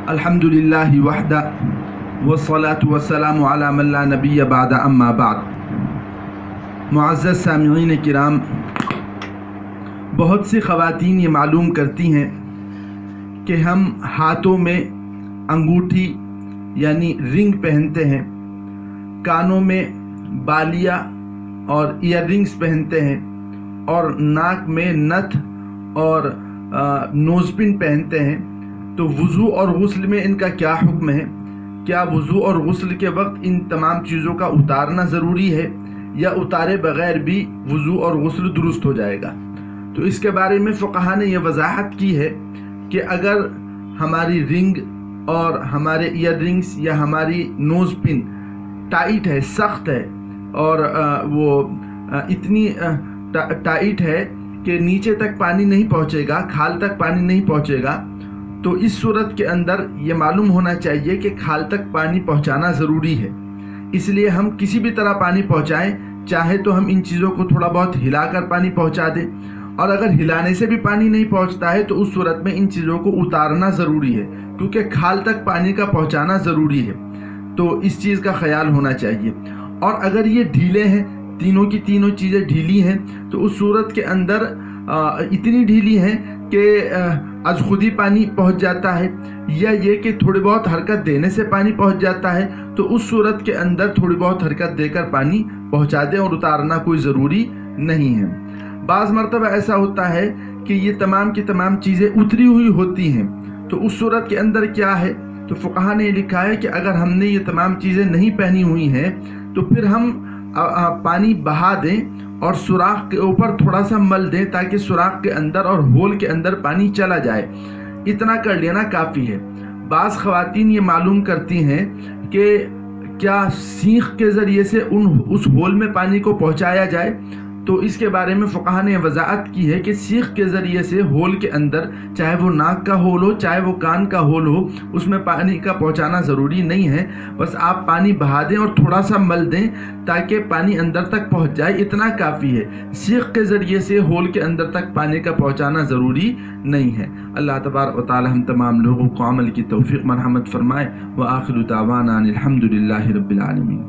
अल्हम्दुलिल्लाह वहदा वस्सलातु वस्सलामु अला मन ला नबिय्य बाद अम्मा बाद। मुअज़्ज़ज़ सामिईन किराम, बहुत सी ख़वातीन ये मालूम करती हैं कि हम हाथों में अंगूठी यानी रिंग पहनते हैं, कानों में बालिया और ईयर रिंग्स पहनते हैं और नाक में नथ और नोज़ पिन पहनते हैं। तो वुज़ू और गुस्ल में इनका क्या हुक्म है? क्या वुज़ू और गुस्ल के वक्त इन तमाम चीज़ों का उतारना ज़रूरी है या उतारे बग़ैर भी वुज़ू और गुस्ल दुरुस्त हो जाएगा? तो इसके बारे में फ़ुक़हा ने यह वज़ाहत की है कि अगर हमारी रिंग और हमारे ईयर रिंग्स या हमारी नोज़ पिन टाइट है, सख्त है और वो इतनी टाइट है कि नीचे तक पानी नहीं पहुँचेगा, खाल तक पानी नहीं पहुँचेगा, तो इस सूरत के अंदर ये मालूम होना चाहिए कि खाल तक पानी पहुंचाना ज़रूरी है। इसलिए हम किसी भी तरह पानी पहुंचाएं, चाहे तो हम इन चीज़ों को थोड़ा बहुत हिलाकर पानी पहुंचा दें, और अगर हिलाने से भी पानी नहीं पहुंचता है तो उस सूरत में इन चीज़ों को उतारना ज़रूरी है, क्योंकि खाल तक पानी का पहुँचाना ज़रूरी है। तो इस चीज़ का ख्याल होना चाहिए। और अगर ये ढीले हैं, तीनों की तीनों चीज़ें ढीली हैं, तो उस सूरत के अंदर इतनी ढीली हैं कि आज खुद ही पानी पहुंच जाता है, या ये कि थोड़ी बहुत हरकत देने से पानी पहुंच जाता है, तो उस सूरत के अंदर थोड़ी बहुत हरकत देकर पानी पहुंचा दें और उतारना कोई ज़रूरी नहीं है। बाज़ मरतबा ऐसा होता है कि ये तमाम की तमाम चीज़ें उतरी हुई होती हैं, तो उस सूरत के अंदर क्या है? तो फ़ुक़हा ने लिखा है कि अगर हमने ये तमाम चीज़ें नहीं पहनी हुई हैं तो फिर हम पानी बहा दें और सुराख के ऊपर थोड़ा सा मल दें, ताकि सुराख के अंदर और होल के अंदर पानी चला जाए। इतना कर लेना काफ़ी है। बाज़ ख़वातीन ये मालूम करती हैं कि क्या सीख के ज़रिए से उस होल में पानी को पहुंचाया जाए? तो इसके बारे में फ़ुक़हा ने वज़ाहत की है कि सीख के ज़रिए से होल के अंदर, चाहे वो नाक का होल हो चाहे वो कान का होल हो, उसमें पानी का पहुंचाना ज़रूरी नहीं है। बस आप पानी बहा दें और थोड़ा सा मल दें ताकि पानी अंदर तक पहुंच जाए, इतना काफ़ी है। सीख के ज़रिए से होल के अंदर तक पानी का पहुंचाना ज़रूरी नहीं है। अल्लाह तबारक व तआला हम तमाम लोगों को अमल की तौफ़ीक़ मरहमत फ़रमाए। व आखिरु दावाना अनिल हम्दुलिल्लाहि रब्बिल आलमीन।